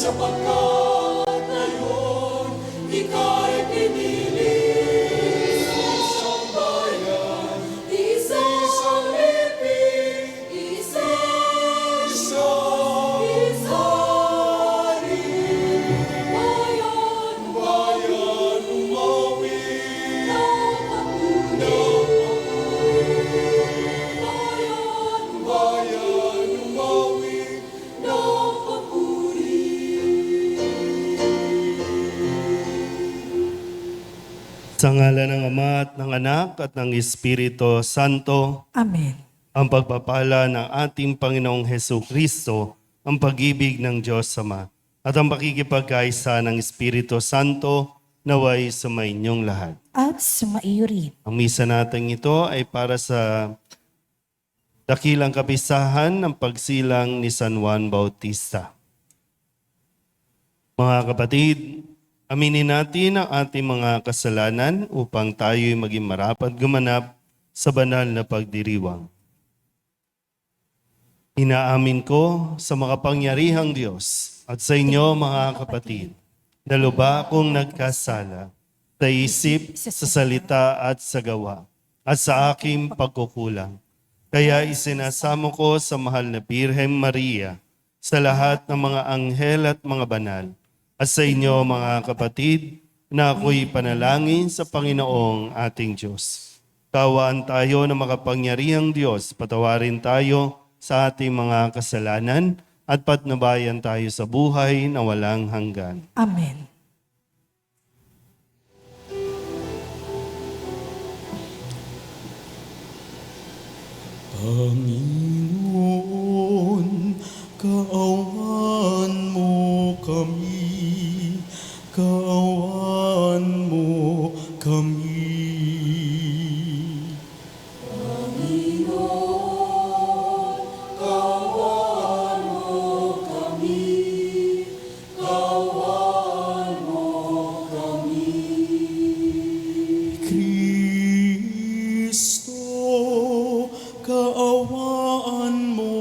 sapagkat ngayon ika'y pinili. Isang bayan, isang libing, isang hari. Bayan umawi bayan umawi ng papuri. Sa ngalan ng Ama at ng Anak at ng Espiritu Santo, Amen. ang pagpapala ng ating Panginoong Hesukristo, ang pag-ibig ng Diyos Ama, at ang pakikipagkaisa ng Espiritu Santo naway sumainyong lahat. At sumaiyo rin. Ang misa natin ito ay para sa dakilang kapisahan ng pagsilang ni San Juan Bautista. Mga kapatid, aminin natin ang ating mga kasalanan upang tayo'y maging marapat gumanap sa banal na pagdiriwang. Inaamin ko sa makapangyarihang Diyos at sa inyo mga kapatid, na lubha akong nagkasala sa isip, sa salita at sa gawa, at sa aking pagkukulang. Kaya isinasamo ko sa mahal na Birhen Maria, sa lahat ng mga anghel at mga banal, at sa inyo mga kapatid, na ako'y panalangin sa Panginoong ating Diyos. Kawaan tayo ng makapangyarihang Diyos, patawarin tayo sa ating mga kasalanan at patnubayan tayo sa buhay na walang hanggan. Amen. Panginoon, kaawaan mo kami, kaawaan mo kami. Panginoon, kaawaan mo kami, kaawaan mo kami. Kristo, kaawaan mo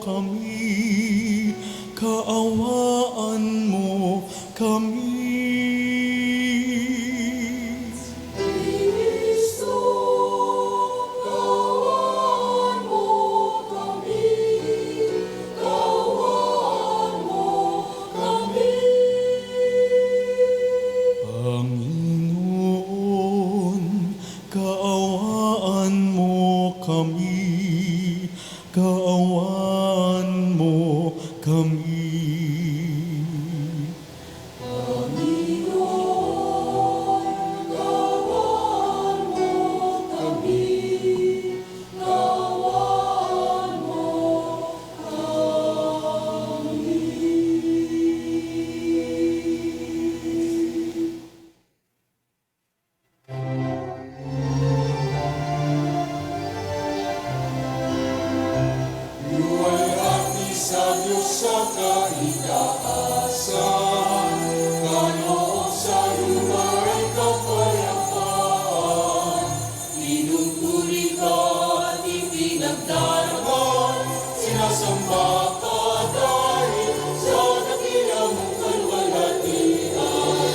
kami, kaawaan mo kami. Kristo, kaawaan mo kami, kaawaan mo kami. Panginoon, kaawaan mo kami, kaawaan mo kami. Panginoon, kaawaan mo kami, kaawaan mo kami. Luwalhati sa Diyos sa kaitaasan, kaloob sa luwa'y kapayapaan. Pinupuri ka at ipinagdarasal, sinasamba ka dahil sa dakilang mong kalwalhatian.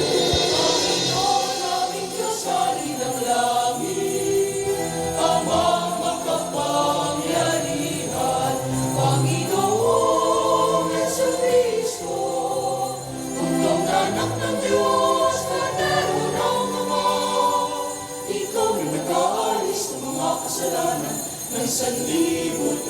Panginoon naming Diyos, Hari ng langit, Amang makapangyarihan, Panginoong Jesucristo, Bugtong anak ng Diyos, Kordero ng Ama, Ikaw na nag-aalis ng mga kasalanan ng sanlibutan.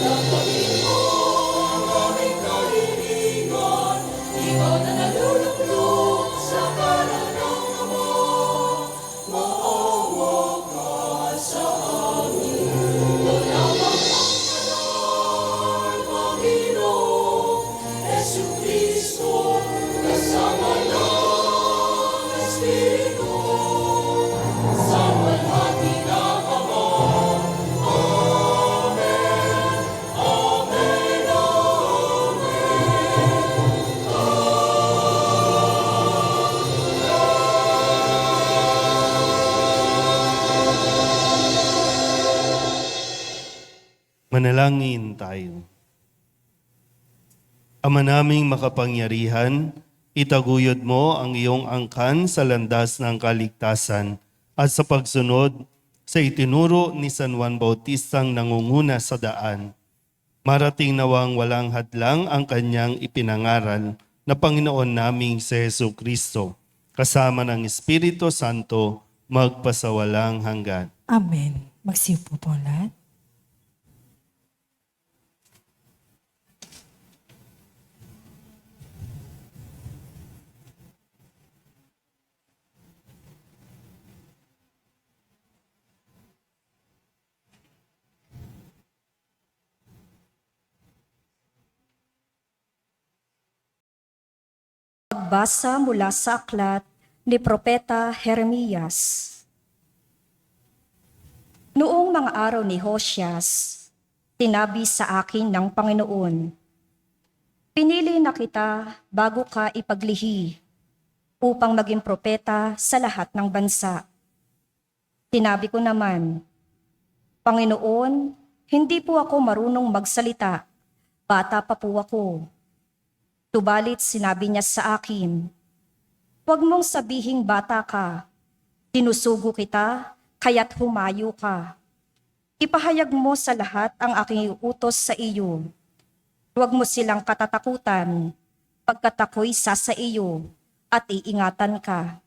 Ang Panginoon ang aming kahilingan, Ikaw na naluluklok sa kanan ng Ama, maawa ka sa amin. Wala bang pangkalan, Panginoon Jesucristo, kasama ng Espiritu, sa walhati ng Ama. Amen, amen, Manalangin tayo. Ama naming makapangyarihan, itaguyod mo ang iyong angkan sa landas ng kaligtasan at sa pagsunod sa itinuro ni San Juan Bautistang nangunguna sa daan. Marating nawang walang hadlang ang kanyang ipinangaral na Panginoon naming si Jesu Kristo, kasama ng Espiritu Santo, magpasawalang hanggan. Amen. Magsiupo po lahat. Pagbasa mula sa aklat ni Propeta Jeremias. Noong mga araw ni Hoseas, tinabi sa akin ng Panginoon, "Pinili na kita bago ka ipaglihi upang maging propeta sa lahat ng bansa." Tinabi ko naman, "Panginoon, hindi po ako marunong magsalita, bata pa po ako." Tubalit sinabi niya sa akin, "Huwag mong sabihing bata ka, tinusugo kita, kaya't humayo ka. Ipahayag mo sa lahat ang aking utos sa iyo. Huwag mo silang katatakutan, pagkat ako'y sa iyo at iingatan ka."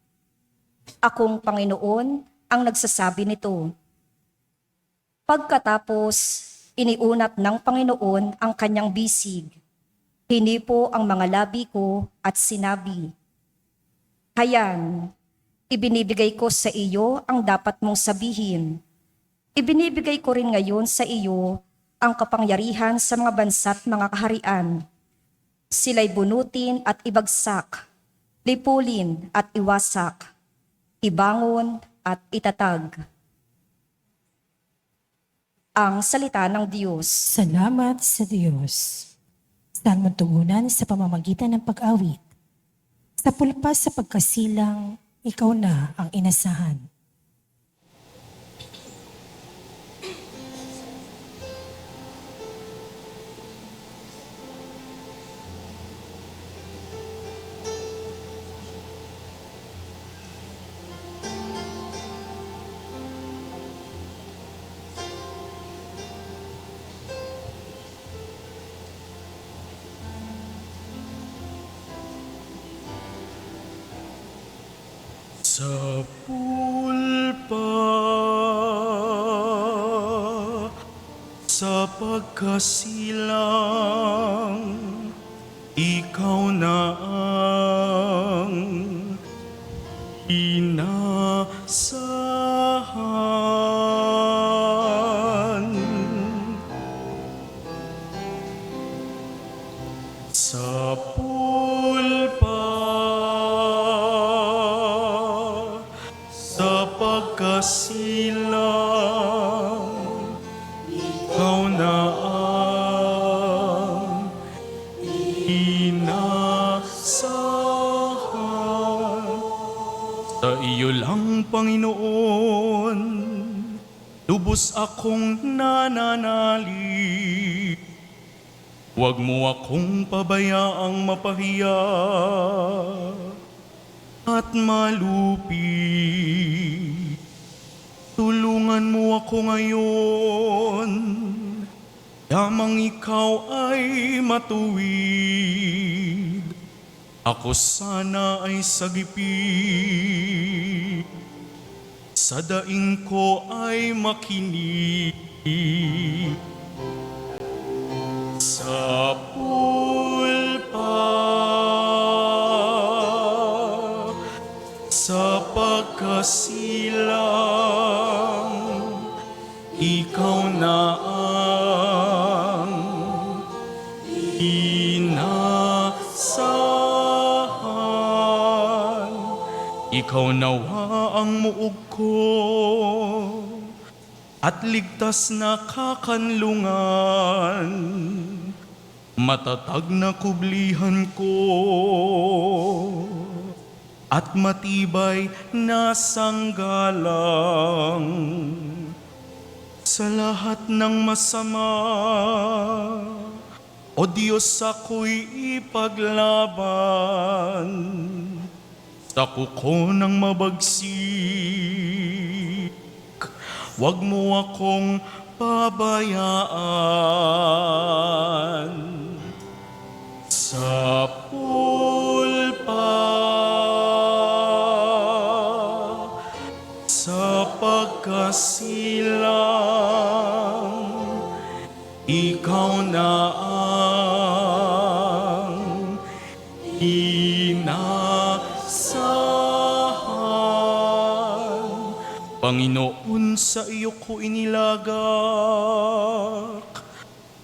Akong Panginoon ang nagsasabi nito. Pagkatapos, iniunat ng Panginoon ang kanyang bisig. Hinipo ang mga labi ko at sinabi, "Hayan, ibinibigay ko sa iyo ang dapat mong sabihin. Ibinibigay ko rin ngayon sa iyo ang kapangyarihan sa mga bansa't mga kaharian. Sila'y bunutin at ibagsak, lipulin at iwasak, ibangon at itatag." Ang salita ng Diyos. Salamat sa Diyos. Saan mo tugunan sa pamamagitan ng pag-awit? Sa pulpas sa pagkasilang, ikaw na ang inasahan. Sa pulpa, sa pagkasilang, ikaw na ang inasahan. Sa pulpa, sa pagkasilang, ikaw na ang inasahan. Sa iyo lang, Panginoon, lubos akong nananalig. Huwag mo akong pabayaang mapahiya at malupi. Tulungan mo ako ngayon, yamang ikaw ay matuwid. Ako sana ay sagipin, sa daing ko ay makinig. Sa pulpa, sa pagkasilang, ikaw na ang inasahan. Ikaw nawa ang muog ko at ligtas na kakanlungan. Matatag na kublihan ko at matibay na sanggalang. Sa lahat ng masama, O Diyos, ako'y ipaglaban sa kuko ng mabagsik. Huwag mo akong pabayaan sa pulpa, sa pagkasilang. Ikaw na ang inasahan. Panginoon, sa iyo ko inilagak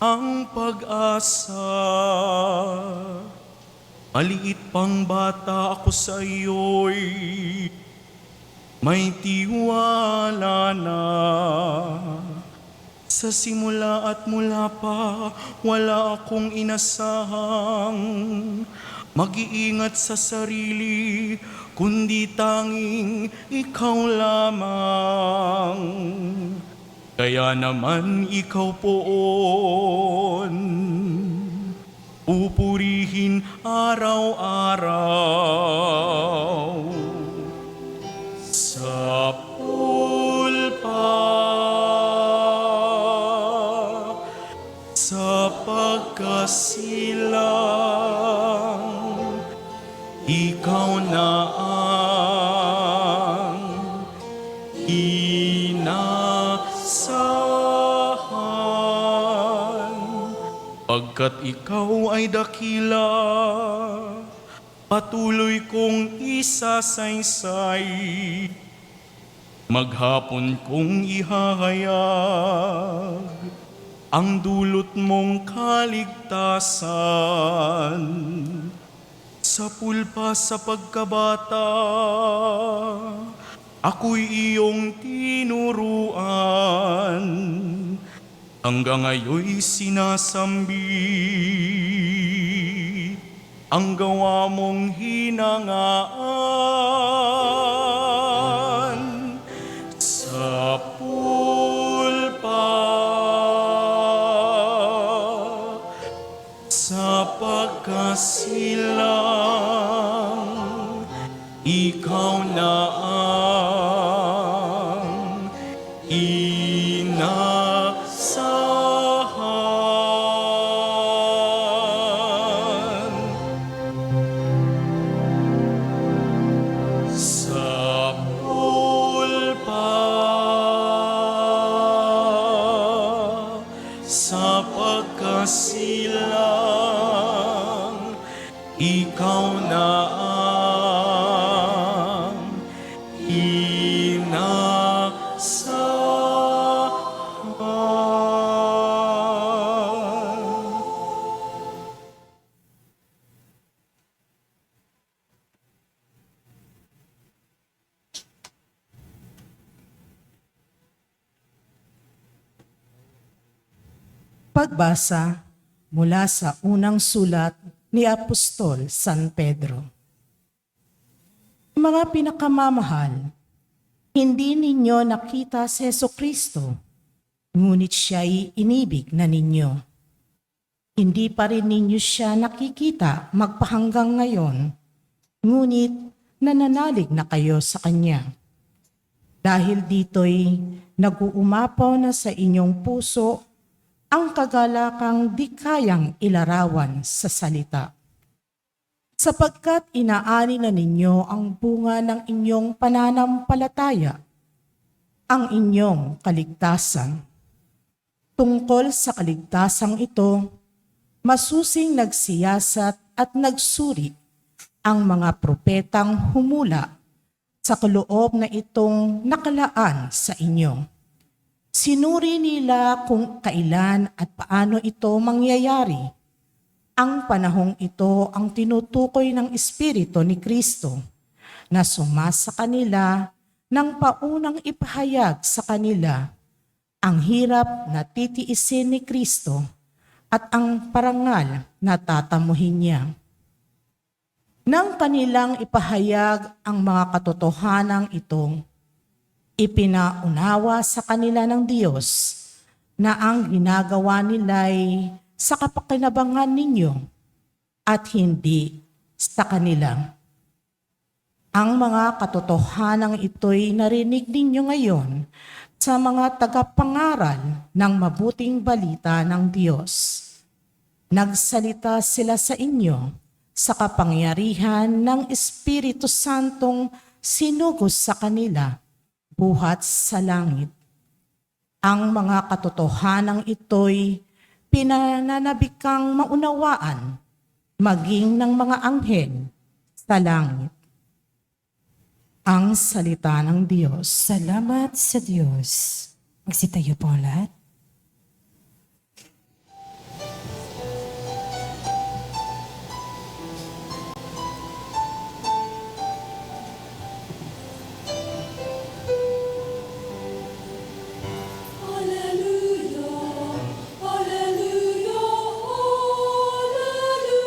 ang pag-asa. Maliit pang bata ako sa iyo'y may tiwala na. Sa simula at mula pa, wala akong inasahang mag-iingat sa sarili, kundi tanging ikaw lamang. Kaya naman ikaw poon, pupurihin araw-araw. Sa pulpa, sa pagkasilang, ikaw na ang inasahan. Pagkat ikaw ay dakila, patuloy kong isasaysay. Maghapon kong ihahayag ang dulot mong kaligtasan. Sa pulpa sa pagkabata, ako'y iyong tinuruan. Hanggang ngayon'y sinasambi ang gawa mong hinangaan. Sa pulpa, sa pagkasilang, ikaw na ang inasahan. Sa pulpa, sa pagkasilang, ikaw na ang inasahan. Pagbasa mula sa unang sulat ni Apostol San Pedro. Mga pinakamamahal, hindi ninyo nakita si Jesucristo, ngunit siya'y inibig na ninyo. Hindi pa rin ninyo siya nakikita magpahanggang ngayon, ngunit nananalig na kayo sa Kanya. Dahil dito'y nag-uumapaw na sa inyong puso ang kagalakang di kayang ilarawan sa salita. Sapagkat inaani na ninyo ang bunga ng inyong pananampalataya, ang inyong kaligtasan. Tungkol sa kaligtasang ito, masusing nagsiyasat at nagsuri ang mga propetang humula sa kaloob na itong nakalaan sa inyo. Sinuri nila kung kailan at paano ito mangyayari. Ang panahong ito ang tinutukoy ng Espiritu ni Kristo na sumasa kanila nang paunang ipahayag sa kanila ang hirap na titiisin ni Kristo at ang parangal na tatamuhin niya. Nang kanilang ipahayag ang mga katotohanang ito, ipinaunawa sa kanila ng Diyos na ang ginagawa nila'y sa kapakinabangan ninyo at hindi sa kanila. Ang mga katotohanan ito'y narinig ninyo ngayon sa mga tagapangaral ng mabuting balita ng Diyos. Nagsalita sila sa inyo sa kapangyarihan ng Espiritu Santong sinugos sa kanila buhat sa langit. Ang mga katotohanan ito'y pinananabikang maunawaan maging ng mga anghel sa langit. Ang salita ng Diyos. Salamat sa Diyos. Magsitayo po ang lahat. Hallelujah, hallelujah, hallelujah.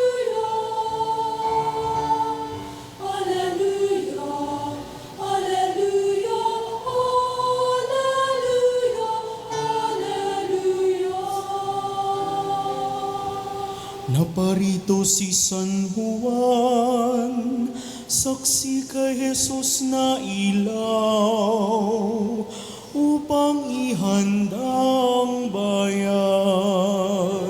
Hallelujah, hallelujah, hallelujah, hallelujah. Naparito si San Juan, saksi kay Jesus na ilaw, upang ihanda ang bayan.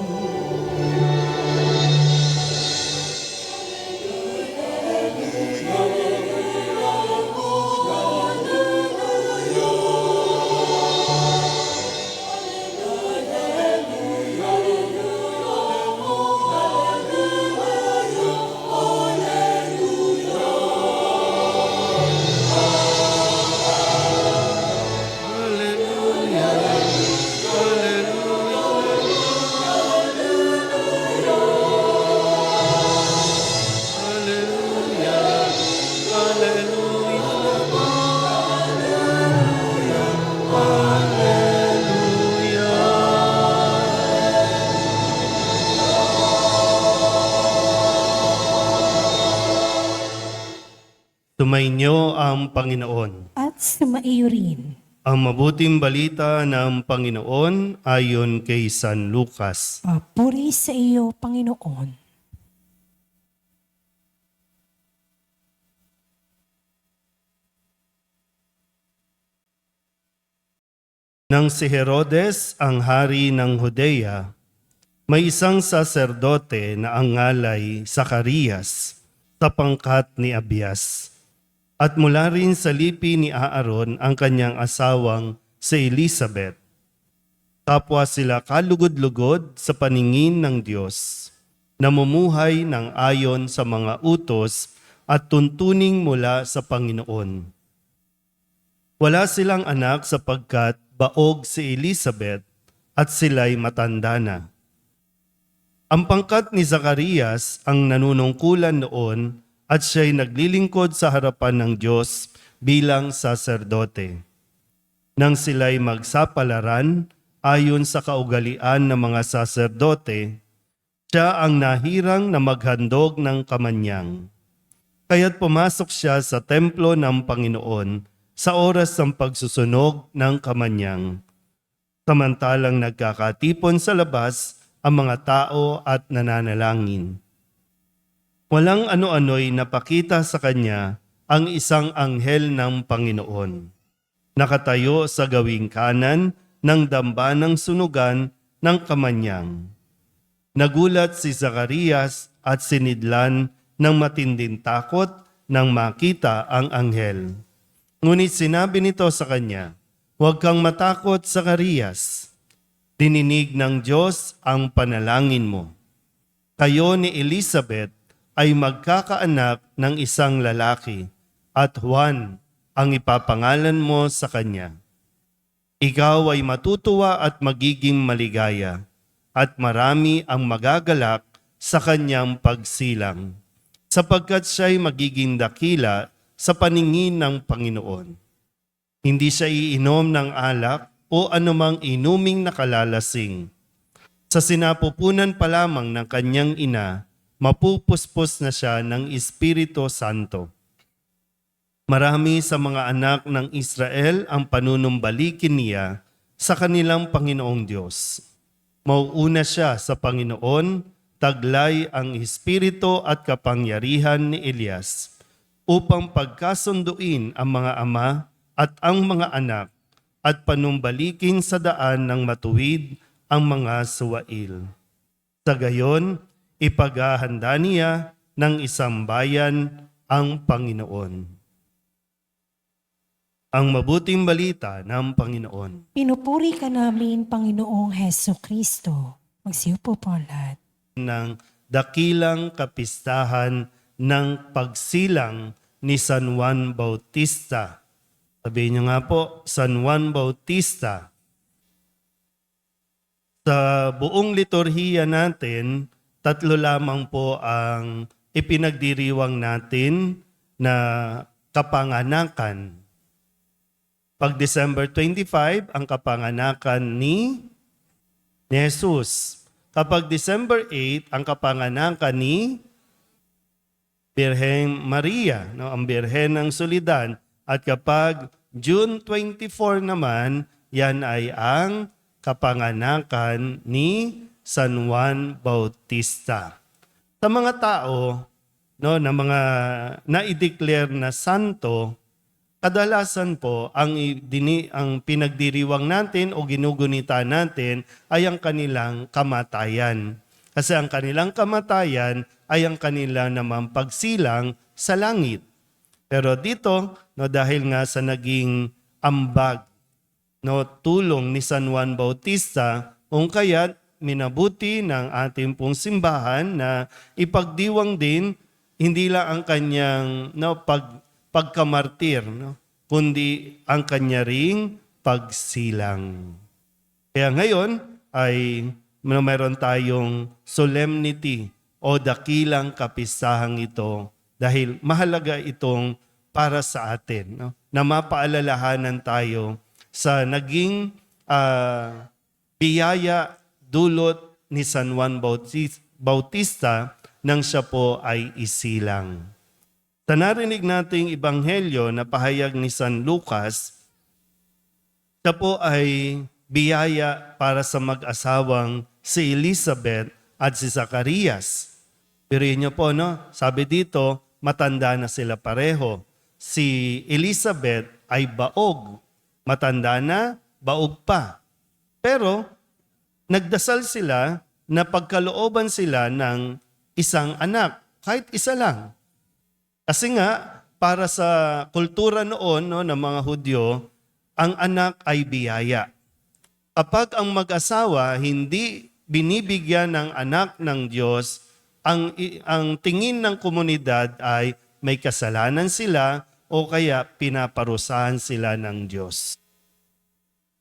Sumainyo ang Panginoon. At sumaiyo rin. Ang mabuting balita ng Panginoon ayon kay San Lucas. Papuri sa iyo, Panginoon. Nang si Herodes ang hari ng Judea, may isang saserdote na ang ngalay Zacarias sa pangkat ni Abias. At mula rin sa lipi ni Aaron ang kanyang asawang si Elizabeth. Kapwa sila kalugod-lugod sa paningin ng Diyos, namumuhay ng ayon sa mga utos at tuntuning mula sa Panginoon. Wala silang anak sapagkat baog si Elizabeth at sila'y matanda na. Ang pangkat ni Zacarias ang nanunungkulan noon at siya'y naglilingkod sa harapan ng Diyos bilang saserdote. Nang sila'y magsapalaran ayon sa kaugalian ng mga saserdote, siya ang nahirang na maghandog ng kamanyang. Kaya't pumasok siya sa templo ng Panginoon sa oras ng pagsusunog ng kamanyang. Samantalang nagkakatipon sa labas ang mga tao at nananalangin. Walang ano-ano'y napakita sa kanya ang isang anghel ng Panginoon. Nakatayo sa gawing kanan ng dambanang sunugan ng kamanyang. Nagulat si Zacarias at sinidlan ng matinding takot nang makita ang anghel. Ngunit sinabi nito sa kanya, "Huwag kang matakot, Zacarias. Dininig ng Diyos ang panalangin mo. Kayo ni Elizabeth ay magkakaanak ng isang lalaki, at Juan ang ipapangalan mo sa kanya. Ikaw ay matutuwa at magiging maligaya, at marami ang magagalak sa kanyang pagsilang, sapagkat siya'y magiging dakila sa paningin ng Panginoon. Hindi siya iinom ng alak o anumang inuming nakalalasing. Sa sinapupunan pa lamang ng kanyang ina, mapupuspos na siya ng Espiritu Santo. Marami sa mga anak ng Israel ang panunumbalikin niya sa kanilang Panginoong Diyos. Mauuna siya sa Panginoon, taglay ang espiritu at kapangyarihan ni Elias, upang pagkasunduin ang mga ama at ang mga anak, at panumbalikin sa daan ng matuwid ang mga suwail. Sa gayon, ipaghahanda niya ng isang bayan ang Panginoon. Ang mabuting balita ng Panginoon. Pinupuri ka namin, Panginoong Heso Kristo. Magsiupo po ang lahat. Ng dakilang kapistahan ng pagsilang ni San Juan Bautista. Sabihin niyo nga po, San Juan Bautista. Sa buong liturhiya natin, 3 lamang po ang ipinagdiriwang natin na kapanganakan. Pag December 25, ang kapanganakan ni Jesus. Kapag December 8, ang kapanganakan ni Birheng Maria, no? Ang Birhen ng Soledad. At kapag June 24 naman, yan ay ang kapanganakan ni San Juan Bautista. Sa mga tao, no, na mga na-i-declare na santo, kadalasan po ang pinagdiriwang natin o ginugunita natin ay ang kanilang kamatayan. Kasi ang kanilang kamatayan ay ang kanilang namang pagsilang sa langit. Pero dito, no, dahil nga sa naging ambag, no, tulong ni San Juan Bautista, kung kaya't minabuti ng ating pong simbahan na ipagdiwang din hindi lang ang kanyang pagkamartir, no, kundi ang kanya ring pagsilang. Kaya ngayon ay mayroon tayong solemnity o dakilang kapisahang ito dahil mahalaga itong para sa atin, no, na mapaalalahanan tayo sa naging biyaya dulot ni San Juan Bautista nang siya po ay isilang. Sa narinig nating ebanghelyo na pahayag ni San Lucas, siya po ay biyaya para sa mag-asawang si Elizabeth at si Zacarias. Pero niyo po, no? Sabi dito, matanda na sila pareho. Si Elizabeth ay baog. Matanda na, baog pa. Pero nagdasal sila na pagkalooban sila ng isang anak, kahit isa lang. Kasi nga, para sa kultura noon, no, ng mga Hudyo, ang anak ay biyaya. Kapag ang mag-asawa hindi binibigyan ng anak ng Diyos, ang tingin ng komunidad ay may kasalanan sila o kaya pinaparusahan sila ng Diyos.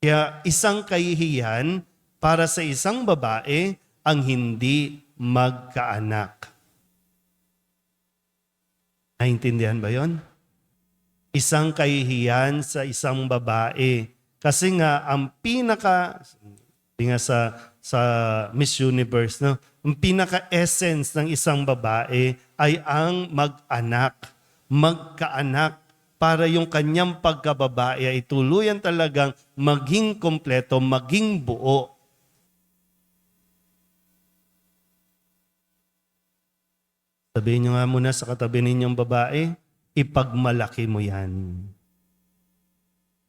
Kaya isang kahihiyan para sa isang babae ang hindi magkaanak. Naintindihan ba yon? Isang kahihiyan sa isang babae. Kasi nga, ang sa Miss Universe, no? Ang pinaka-essence ng isang babae ay ang mag-anak, magkaanak, para yung kanyang pagkababae ay tuluyan talagang maging kompleto, maging buo. Sabihin nyo nga muna sa katabi ninyong babae, ipagmalaki mo yan.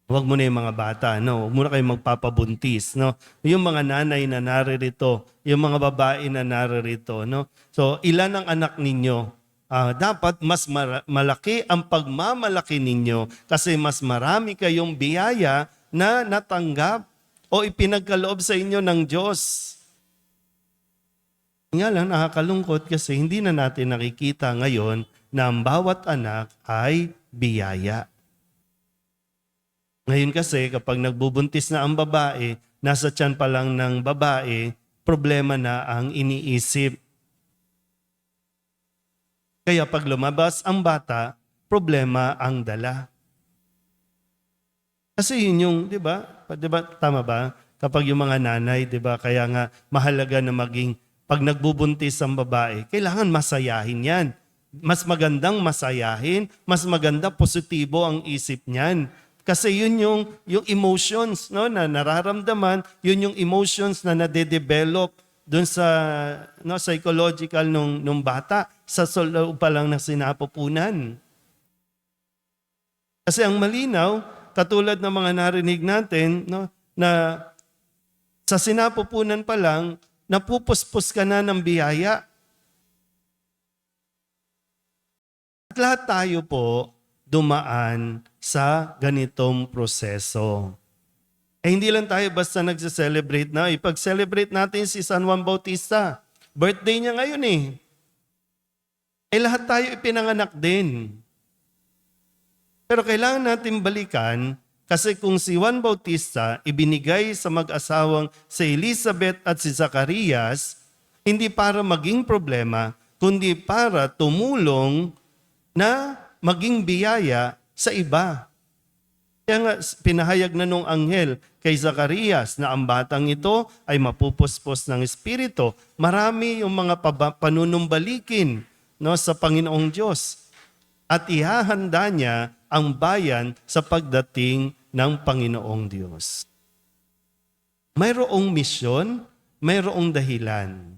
Huwag mo na yung mga bata, no? Huwag mo na kayong magpapabuntis, no? Yung mga nanay na naririto, yung mga babae na naririto, no? So, ilan ang anak ninyo? Dapat mas malaki ang pagmamalaki ninyo kasi mas marami kayong biyaya na natanggap o ipinagkaloob sa inyo ng Diyos. Nga lang, nakakalungkot kasi hindi na natin nakikita ngayon na ang bawat anak ay biyaya. Ngayon kasi kapag nagbubuntis na ang babae, nasa tiyan pa lang ng babae, problema na ang iniisip. Kaya pag lumabas ang bata, problema ang dala. Kasi yun yung, di ba? Tama ba? Kapag yung mga nanay, di ba? Kaya nga mahalaga na maging, pag nagbubuntis ang babae, kailangan masayahin yan. Mas magandang masayahin, mas maganda positibo ang isip niyan. Kasi yun yung emotions, no, na nararamdaman, yun yung emotions na nade-develop doon sa psychological nung bata sa loob pa lang ng sinapupunan. Kasi ang malinaw, katulad ng mga narinig natin, no, na sa sinapupunan pa lang, napupuspos ka na ng biyaya. At lahat tayo po dumaan sa ganitong proseso. Hindi lang tayo basta nagse-celebrate na. Ipag-celebrate natin si San Juan Bautista. Birthday niya ngayon eh. Lahat tayo ipinanganak din. Pero kailangan natin balikan kasi kung si Juan Bautista ibinigay sa mag-asawang si Elizabeth at si Zacarias, hindi para maging problema, kundi para tumulong na maging biyaya sa iba. Kaya nga pinahayag na nung anghel kay Zacarias na ang batang ito ay mapupuspos ng Espiritu. Marami yung mga panunumbalikin, no, sa Panginoong Diyos. At ihahanda niya ang bayan sa pagdating ng Panginoong Diyos. Mayroong misyon, mayroong dahilan.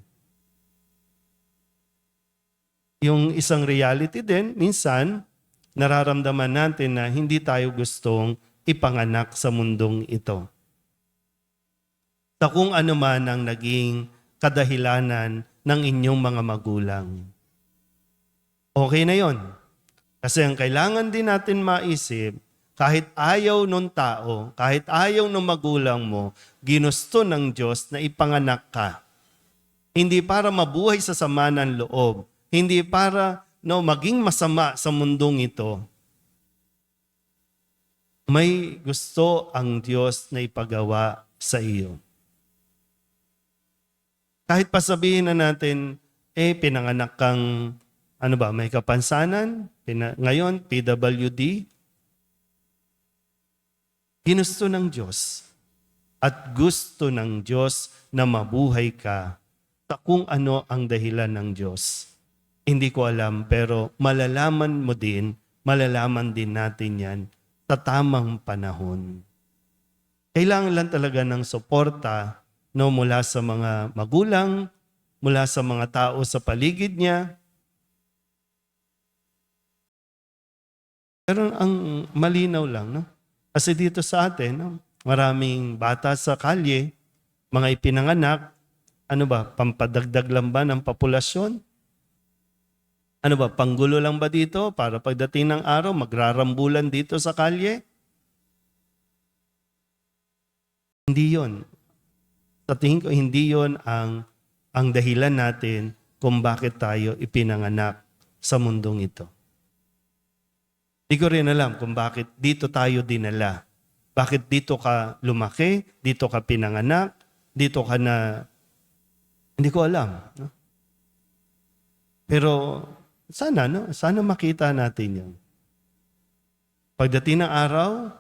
Yung isang reality din, minsan, nararamdaman natin na hindi tayo gustong ipanganak sa mundong ito. Sa kung ano man ang naging kadahilanan ng inyong mga magulang. Okay na yon. Kasi ang kailangan din natin maisip, kahit ayaw ng tao, kahit ayaw ng magulang mo, ginusto ng Diyos na ipanganak ka. Hindi para mabuhay sa sama ng loob, hindi para maging masama sa mundong ito. May gusto ang Diyos na ipagawa sa iyo. Kahit pa sabihin na natin, pinanganak kang, may kapansanan, ngayon, PWD, ginusto ng Diyos at gusto ng Diyos na mabuhay ka sa kung ano ang dahilan ng Diyos. Hindi ko alam, pero malalaman din natin yan sa tamang panahon. Kailangan lang talaga ng suporta mula sa mga magulang, mula sa mga tao sa paligid niya. Pero ang malinaw lang, no? Kasi dito sa atin, maraming bata sa kalye, mga ipinanganak, pampadagdag lang ba ng populasyon? Panggulo lang ba dito para pagdating ng araw, magrarambulan dito sa kalye? Hindi yon. Sa tingin ko, hindi yon ang dahilan natin kung bakit tayo ipinanganak sa mundong ito. Hindi ko rin alam kung bakit dito tayo dinala. Bakit dito ka lumaki, dito ka pinanganak, dito ka na... Hindi ko alam. No? Pero... Sana makita natin yan. Pagdating ng araw,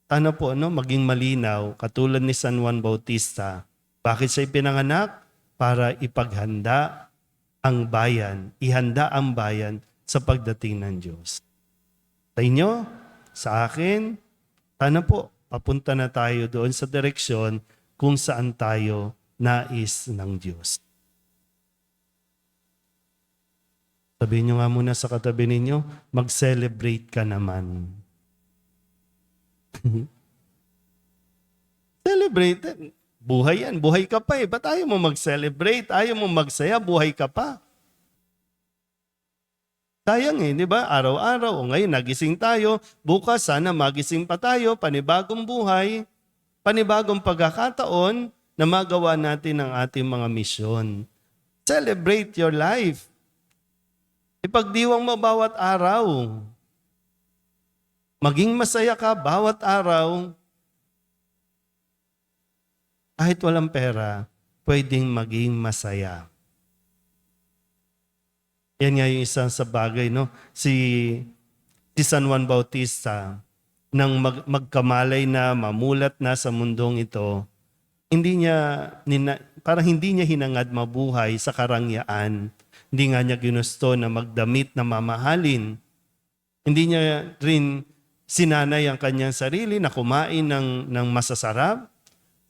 sana po maging malinaw, katulad ni San Juan Bautista. Bakit siya pinanganak? Para ipaghanda ang bayan, ihanda ang bayan sa pagdating ng Diyos. Sa inyo, sa akin, sana po, papunta na tayo doon sa direksyon kung saan tayo nais ng Diyos. Sabihin nyo nga muna sa katabi ninyo, mag-celebrate ka naman. Celebrate. Buhay yan. Buhay ka pa eh. Ba't ayaw mo mag-celebrate? Ayaw mo magsaya? Buhay ka pa. Sayang eh, di ba? Araw-araw. O ngayon, nagising tayo. Bukas, sana magising pa tayo. Panibagong buhay. Panibagong pagkakataon na magawa natin ang ating mga misyon. Celebrate your life. Ipagdiwang mo bawat araw. Maging masaya ka bawat araw. Kahit walang pera, pwedeng maging masaya. Yan nga yung isang sa bagay, no? Si San Juan Bautista, nang magkamalay na, mamulat na sa mundong ito, parang hindi niya hinangad mabuhay sa karangyaan. Hindi nga niya ginusto na magdamit na mamahalin. Hindi niya rin Sinanay ang kanyang sarili na kumain ng masasarap.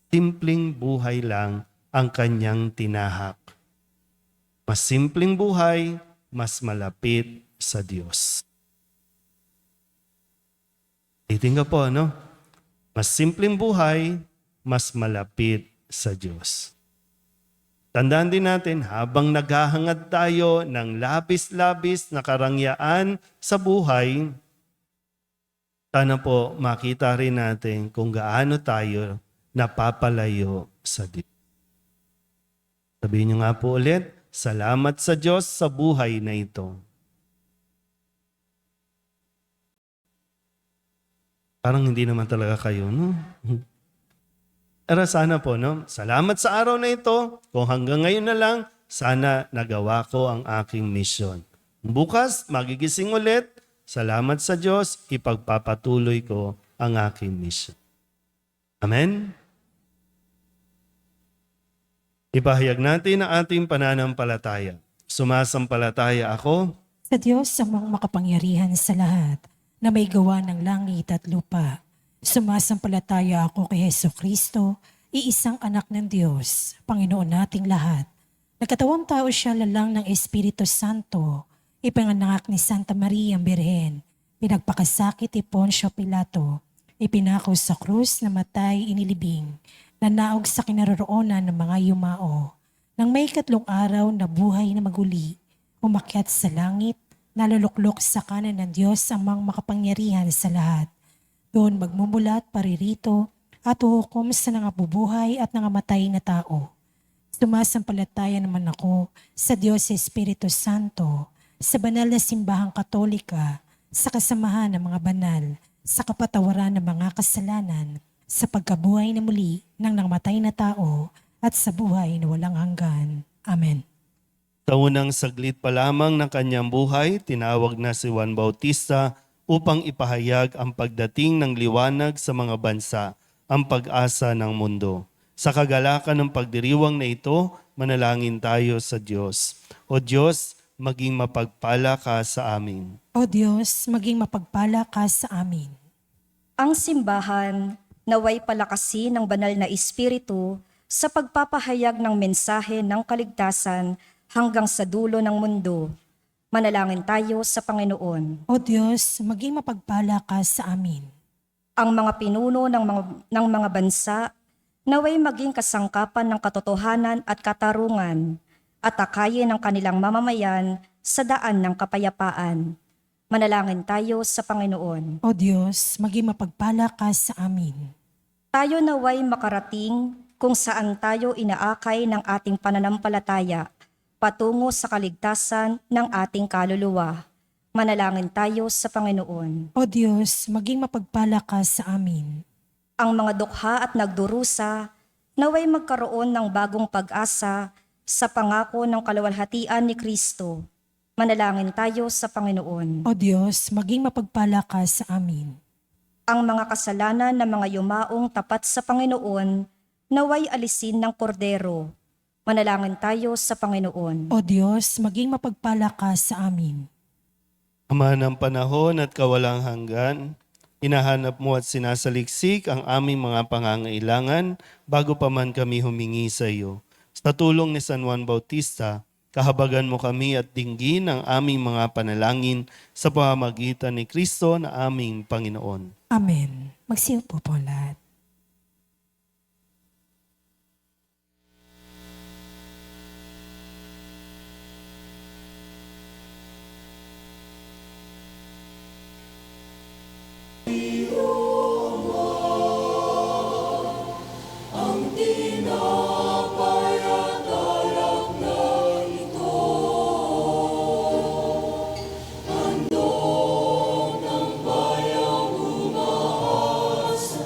Simpleng buhay lang ang kanyang tinahak. Mas simpleng buhay, mas malapit sa Diyos. Titingnan po, ano? Mas simpleng buhay, mas malapit sa Diyos. Tandaan din natin, habang naghahangad tayo ng labis-labis na karangyaan sa buhay, sana po makita rin natin kung gaano tayo napapalayo sa Diyos. Sabihin niyo nga po ulit, salamat sa Diyos sa buhay na ito. Parang hindi naman talaga kayo, no? Pero sana po, no? Salamat sa araw na ito. Kung hanggang ngayon na lang, sana nagawa ko ang aking mission. Bukas, magigising ulit. Salamat sa Diyos, ipagpapatuloy ko ang aking mission. Amen? Ipahayag natin ang ating pananampalataya. Sumasampalataya ako Sa Diyos amang makapangyarihan sa lahat, na may gawa ng langit at lupa. Sumasampalataya ako kay Jesucristo, iisang anak ng Diyos, Panginoon nating lahat. Nagkatawang tao siya lalang ng Espiritu Santo, ipinanganak ni Santa Maria ang Birhen, pinagpakasakit ni Poncio Pilato, ipinako sa krus na matay inilibing, nanaog sa kinaroroonan ng mga yumao. Nang may 3 araw na buhay na maguli, umakyat sa langit, naluluklok sa kanan ng Diyos amang makapangyarihan sa lahat. Doon magmumulat paririto at uhukom sa nangabubuhay at nangamatay na tao. Sumasampalataya naman ako sa Diyos Espiritu Santo, sa banal na simbahang katolika, sa kasamahan ng mga banal, sa kapatawaran ng mga kasalanan, sa pagkabuhay na muli ng nangamatay na tao, at sa buhay na walang hanggan. Amen. Sa unang saglit pa lamang ng kanyang buhay, tinawag na si Juan Bautista upang ipahayag ang pagdating ng liwanag sa mga bansa, ang pag-asa ng mundo. Sa kagalakan ng pagdiriwang na ito, manalangin tayo sa Diyos. O Diyos, maging mapagpala ka sa amin. O Diyos, maging mapagpala ka sa amin. Ang simbahan naway palakasin ng banal na Espiritu sa pagpapahayag ng mensahe ng kaligtasan hanggang sa dulo ng mundo. Manalangin tayo sa Panginoon. O Diyos, maging mapagpala ka sa amin. Ang mga pinuno ng mga bansa naway maging kasangkapan ng katotohanan at katarungan at akayin ng kanilang mamamayan sa daan ng kapayapaan. Manalangin tayo sa Panginoon. O Diyos, maging mapagpala ka sa amin. Tayo naway makarating kung saan tayo inaakay ng ating pananampalataya patungo sa kaligtasan ng ating kaluluwa. Manalangin tayo sa Panginoon. O Diyos, maging mapagpala ka sa amin. Ang mga dukha at nagdurusa naway magkaroon ng bagong pag-asa sa pangako ng kaluwalhatian ni Kristo. Manalangin tayo sa Panginoon. O Diyos, maging mapagpala ka sa amin. Ang mga kasalanan ng mga yumaong tapat sa Panginoon naway alisin ng kordero. Manalangin tayo sa Panginoon. O Diyos, maging mapagpala ka sa amin. Ama ng panahon at kawalang hanggan, hinahanap mo at sinasaliksik ang aming mga pangangailangan bago pa man kami humingi sa iyo. Sa tulong ni San Juan Bautista, kahabagan mo kami at dinggin ang aming mga panalangin sa pamamagitan ni Kristo na aming Panginoon. Amen. Magsiupo po lahat. Ang tinapay at alak na ito, handog ng bayang umaasa,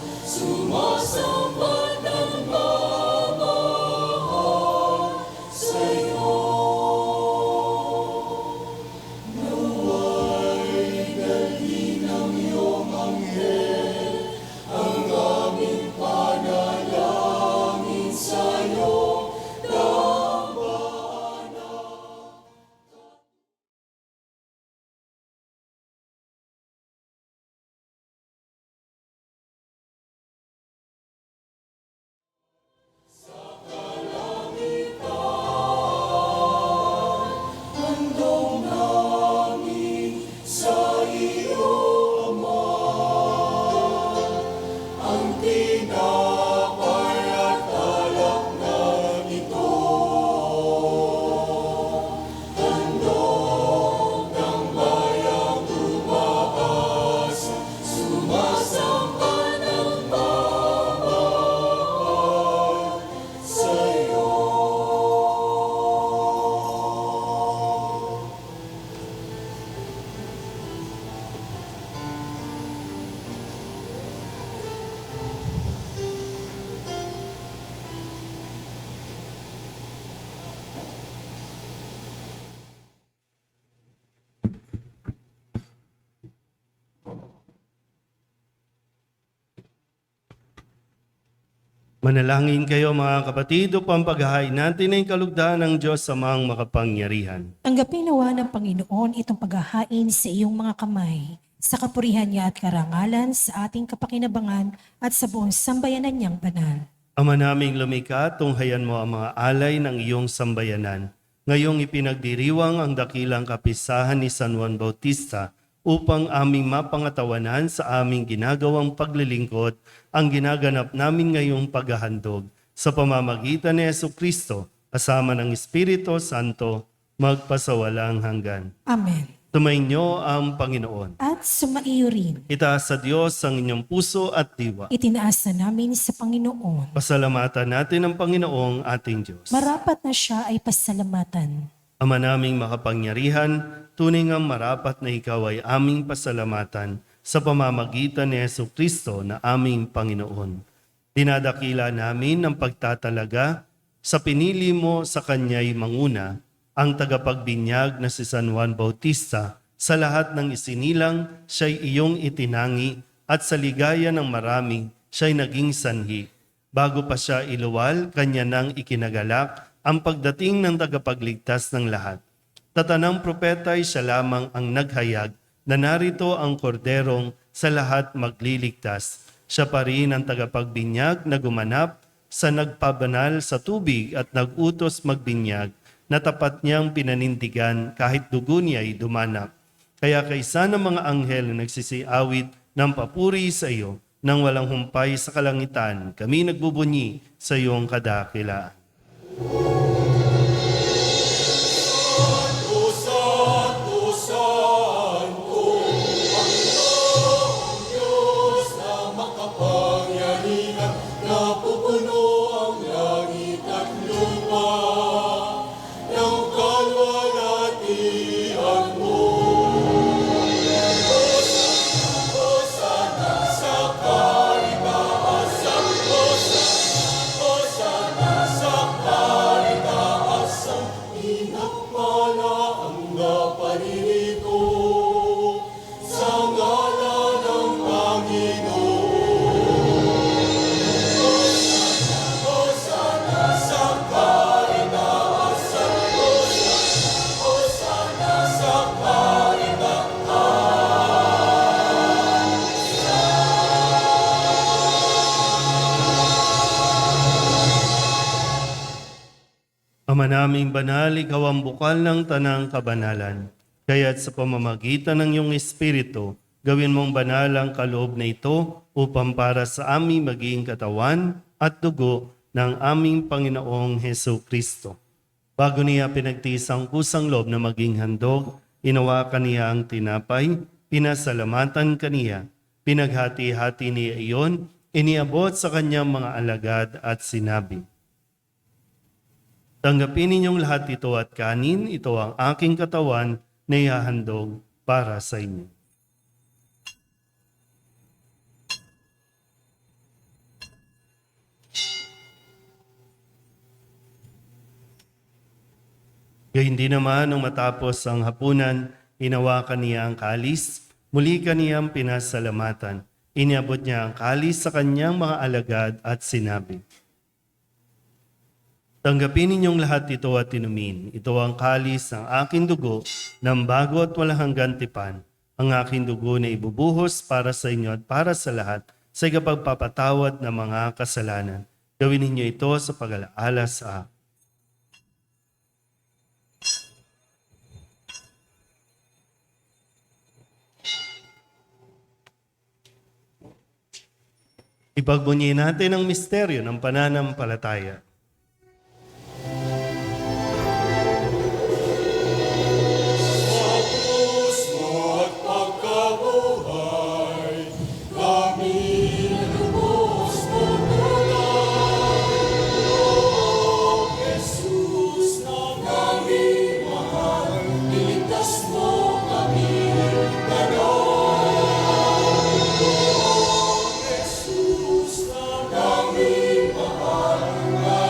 Manalangin kayo mga kapatid upang paghahain natin ang kalugdan ng Diyos Amang makapangyarihan. Tanggapin nawa ng Panginoon itong paghahain sa iyong mga kamay, sa kapurihan niya at karangalan, sa ating kapakinabangan at sa buong sambayanan niyang banal. Ama naming lumikha, tunghayan mo ang mga alay ng iyong sambayanan. Ngayong ipinagdiriwang ang dakilang kapisahan ni San Juan Bautista upang aming mapangatawanan sa aming ginagawang paglilingkod ang ginaganap namin ngayong paghahandog sa pamamagitan ni Jesucristo kasama ng Espiritu Santo magpasawalang hanggan. Amen. Tumainyo ang Panginoon. At sumaiyo rin, Itaas sa Diyos ang inyong puso at diwa. itinaas na namin sa Panginoon. Pasalamatan natin ang Panginoong ating Diyos. Marapat na siya ay pasalamatan. Ama naming makapangyarihan, tunay ngang marapat na ikaw ay aming pasalamatan sa pamamagitan ni Jesucristo na aming Panginoon. Dinadakila namin ang pagtatalaga sa pinili mo sa kanya'y manguna, ang tagapagbinyag na si San Juan Bautista. Sa lahat ng isinilang, siya'y iyong itinangi at sa ligaya ng marami, siya'y naging sanhi. Bago pa siya iluwal, kanya nang ikinagalak ang pagdating ng tagapagligtas ng lahat. Tatanang propeta ay siya lamang ang naghayag na narito ang korderong sa lahat magliligtas. Siya pa rin ang tagapagbinyag na gumanap sa nagpabanal sa tubig at nagutos magbinyag na tapat niyang pinanindigan kahit dugo niya ay dumanap. Kaya kaysa ng mga anghel na nagsisiawit ng papuri sa iyo nang walang humpay sa kalangitan, kami nagbubunyi sa iyong kadakilaan. Ama naming banal, ikaw ang bukal ng tanang kabanalan. Kaya't sa pamamagitan ng iyong Espiritu, gawin mong banal ang kaloob na ito upang para sa aming maging katawan at dugo ng aming Panginoong Heso Kristo. Bago niya pinagtiis ang kusang loob na maging handog, inawakan niya ang tinapay, pinasalamatan kaniya, pinaghati-hati niya iyon, iniabot sa kanyang mga alagad at sinabi, tanggapin ninyong lahat ito at kanin, ito ang aking katawan na ihahandog para sa inyo. Gayun din naman nung matapos ang hapunan, inawakan niya ang kalis, muli kaniyang pinasalamatan. Iniabot niya ang kalis sa kanyang mga alagad at sinabi, tanggapin ninyong lahat ito at inumin. Ito ang kalis ng aking dugo ng bago at walang hanggang tipan. Ang aking dugo na ibubuhos para sa inyo at para sa lahat sa ikapagpapatawad ng mga kasalanan. Gawin ninyo ito sa pag-alaala sa akin. Ipagbunyi natin ang misteryo ng pananampalataya. Mahal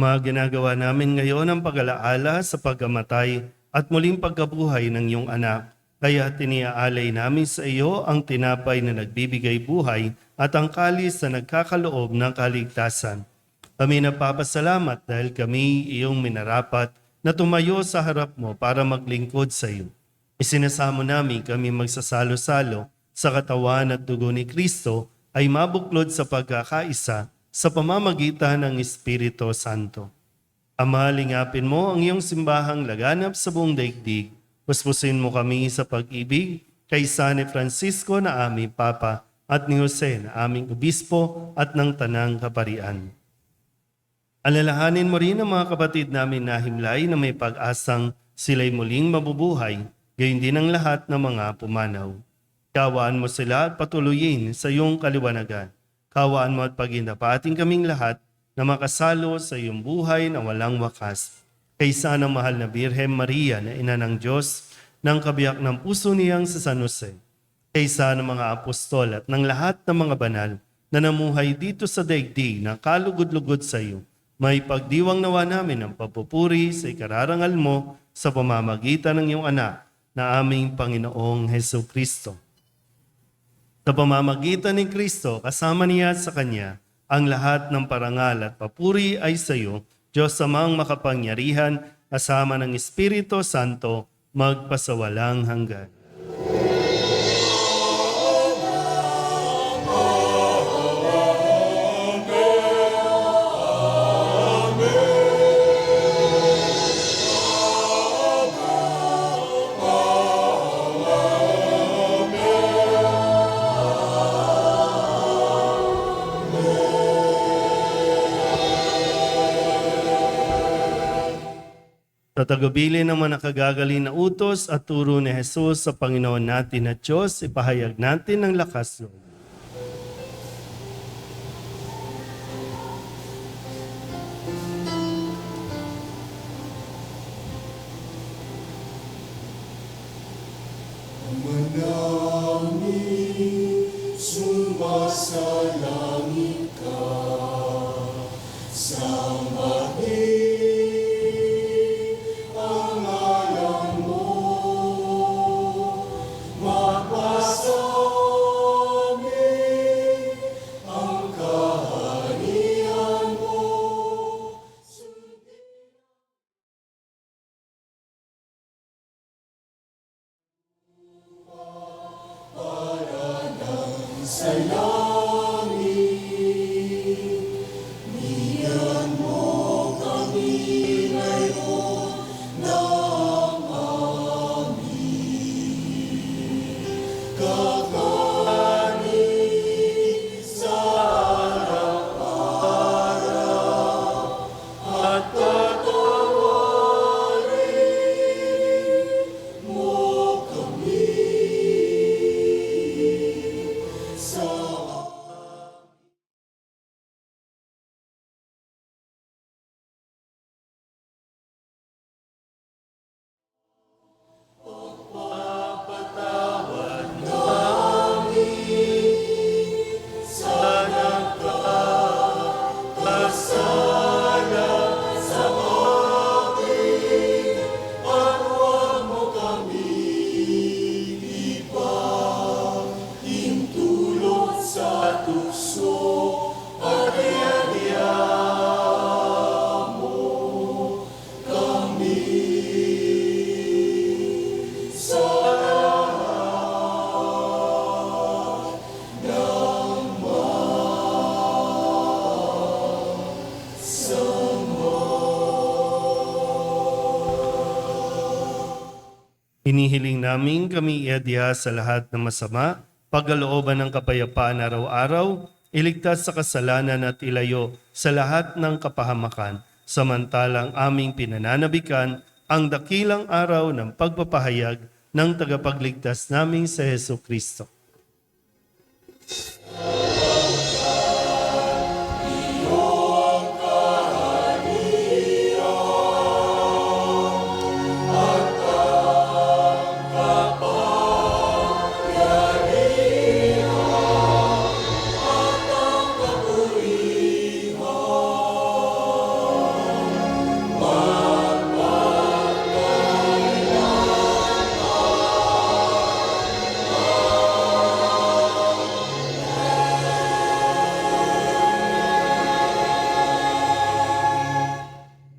Ama, ginagawa namin ngayon ang pag-alaala sa pagkamatay at muling pagkabuhay ng iyong anak. Kaya tiniaalay namin sa iyo ang tinapay na nagbibigay buhay at ang kalis na nagkakaloob ng kaligtasan. Kami nagpapasalamat dahil kami iyong minarapat na tumayo sa harap mo para maglingkod sa iyo. Isinasamo namin kami magsasalo-salo sa katawan at dugo ni Kristo ay mabuklod sa pagkakaisa sa pamamagitan ng Espiritu Santo. Ama, lingapin mo ang iyong simbahang laganap sa buong daigdig. Puspusin mo kami sa pag-ibig kay San Francisco na aming Papa at ni Jose na aming Obispo at ng Tanang Kaparian. Alalahanin mo rin ang mga kapatid namin na himlay na may pag-asang sila'y muling mabubuhay, gayon din ang lahat ng mga pumanaw. Kawaan mo sila at patuloyin sa iyong kaliwanagan. Kawaan mo at paghindapating kaming lahat na makasalo sa iyong buhay na walang wakas. Kaysa ng mahal na Birhen Maria na ina ng Diyos, ng kabiyak ng puso niyang sa San Jose. Kaysa ng mga apostol at ng lahat ng mga banal na namuhay dito sa daigdig na kalugod-lugod sa iyo, may pagdiwang nawa namin ang papupuri sa ikararangal mo sa pamamagitan ng iyong anak na aming Panginoong Heso Kristo. Sa pamamagitan ni Kristo, kasama niya at sa Kanya, ang lahat ng parangal at papuri ay sa iyo, Diyos Amang makapangyarihan, kasama ng Espiritu Santo, magpasawalang hanggan. Sa tagubilin ng mga nakagagaling na utos at turo ni Jesus sa Panginoon natin at Diyos, ipahayag natin ng lakas loob. Manangin, sumasalangit ka, sambahin ang ngalan mo, mapasamin ang kaharian mo. Sa langit, niyan mo kami ngayon ng amin. Kakanin sa araw-araw at patawarin mo kami sa pagpapatawad namin sa nagkakasala sa amin at huwag mo kami ipahintulot sa tukso at iadya mo kami sa lahat ng Hinihiling namin kami iadya sa lahat ng masama, pagkalooban ng kapayapaan araw-araw, iligtas sa kasalanan at ilayo sa lahat ng kapahamakan, samantalang aming pinananabikan ang dakilang araw ng pagpapahayag ng tagapagligtas naming sa Heso Kristo.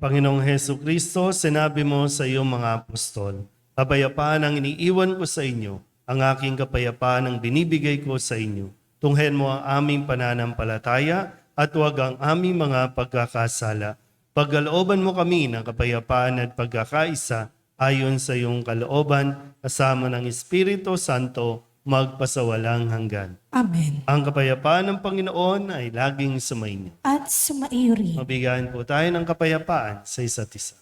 Panginoong Heso Kristo, sinabi mo sa iyong mga apostol, kapayapaan ang iniiwan ko sa inyo, ang aking kapayapaan ang binibigay ko sa inyo. Tunghen mo ang aming pananampalataya at huwag ang aming mga pagkakasala. Pagkalooban mo kami ng kapayapaan at pagkakaisa ayon sa iyong kalooban, kasama ng Espiritu Santo, magpasawalang hanggan. Amen. Ang kapayapaan ng Panginoon ay laging sumainyo. At sumaiyo rin. Mabigayan po tayo ng kapayapaan sa isa't isa.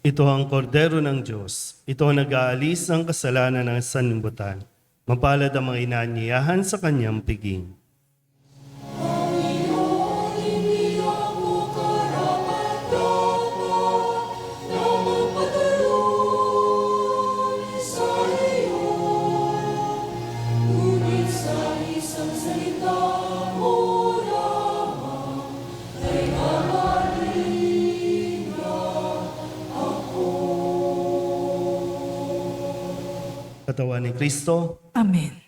Ito ang kordero ng Diyos. Ito ang nag-aalis ng kasalanan ng sanlibutan. Mapalad ang mga inaanyayahan sa kanyang piging. Hindi ako karapat-dapat na magpatuloy sa iyo. Ngunit sa isang salita mo lamang ay mamahalin ako. Katawan ni Kristo, Amen.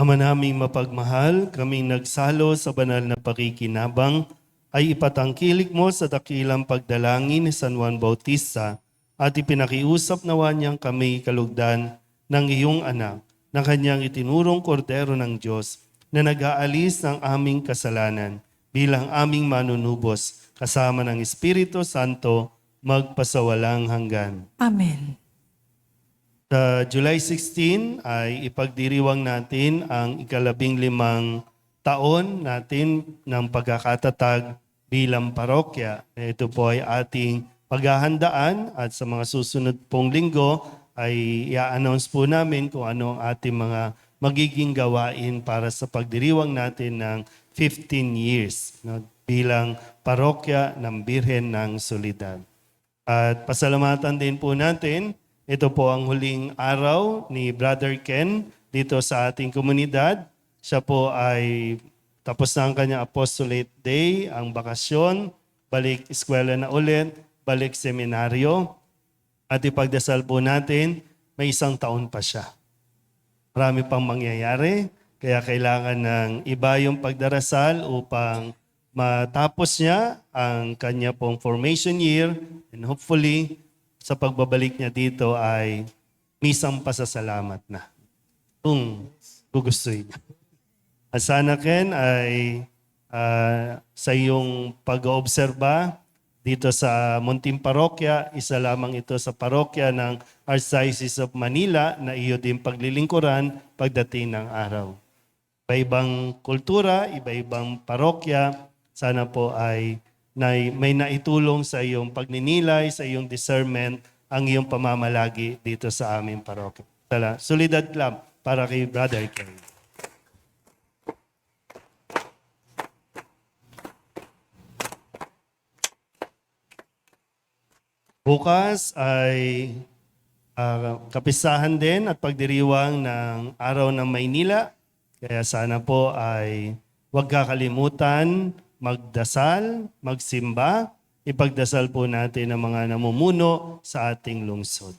Ama naming mapagmahal, kaming nagsalo sa banal na pakikinabang, ay ipatangkilik mo sa dakilang pagdalangin ni San Juan Bautista at ipinakiusap nawa niyang kami kalugdan ng iyong anak na kanyang itinurong kordero ng Diyos na nag-aalis ng aming kasalanan bilang aming manunubos kasama ng Espiritu Santo magpasawalang hanggan. Amen. Sa July 16 ay ipagdiriwang natin ang ika-15 taon natin ng pagkakatatag bilang parokya. Ito po ay ating paghahandaan at sa mga susunod pong linggo ay i-announce po namin kung ano ang ating mga magiging gawain para sa pagdiriwang natin ng 15 years bilang parokya ng Birhen ng Soledad. At pasalamatan din po natin, ito po ang huling araw ni Brother Ken dito sa ating komunidad. Siya po ay tapos na ang kanyang apostolate day, ang bakasyon, balik eskwela na ulit, balik seminaryo. At ipagdasal po natin, may 1 taon pa siya. Marami pang mangyayari, kaya kailangan ng iba yung pagdarasal upang matapos niya ang kanya pong formation year and hopefully sa pagbabalik niya dito ay misang pasasalamat na kung gugustuhin niya. At sana Ken ay sa iyong pag-oobserba dito sa Munting Parokya, isa lamang ito sa parokya ng Archdiocese of Manila na iyo din paglilingkuran pagdating ng araw. Iba-ibang kultura, iba-ibang parokya, sana po ay may naitulong sa iyong pagninilay, sa iyong discernment, ang iyong pamamalagi dito sa aming parokya. Soledad Club para kay Brother Ken. Bukas ay kapisahan din at pagdiriwang ng Araw ng Maynila. Kaya sana po ay huwag kakalimutan magdasal, magsimba, ipagdasal po natin ang mga namumuno sa ating lungsod.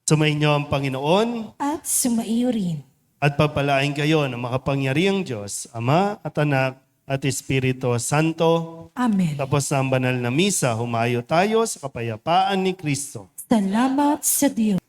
Sumainyo ang Panginoon At sumaiyo rin. at pagpalain kayo ng makapangyarihang Diyos, Ama at Anak at Espiritu Santo. Amen. Tapos na ang banal na misa, humayo tayo sa kapayapaan ni Kristo. Salamat sa Diyos.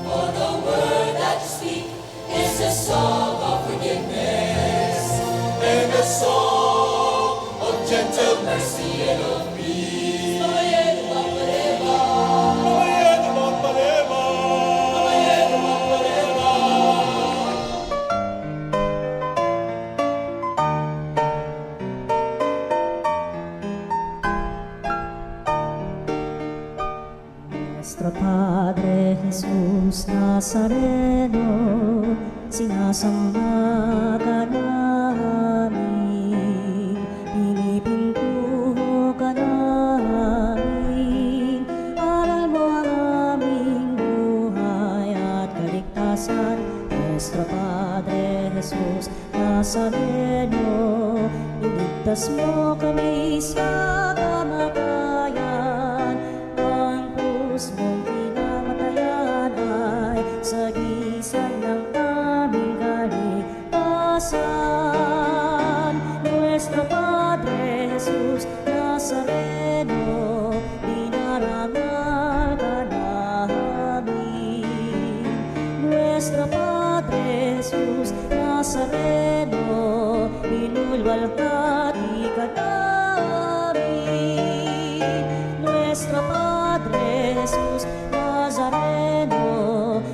For the word that you speak is a song of forgiveness and a song of gentle mercy and of peace. Mamayeno magpareba. Mamayeno magpareba. Mamayeno magpareba. Nuestro Padre Jesús Nazareno, sinasamba ka namin, pinipintuho ka namin, aral mo ang aming buhay at kaligtasan. Nuestro Padre Jesús Nazareno, iligtas mo kami sa kamatayan, ang krus mong pinamatayan ay sagisag ng aming kaligtasan. Nuestro Padre Jesus Nazareno, dinarangal ka namin. Nuestro Padre Jesus Nazareno, inulwalhati ka namin. Nuestro Padre Jesus Nazareno,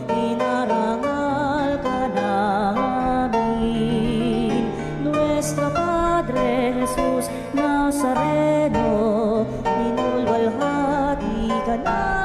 inarangal ka namin. Nuestro Padre Jesus Nazareno, Nazareno, minulwalhati ka na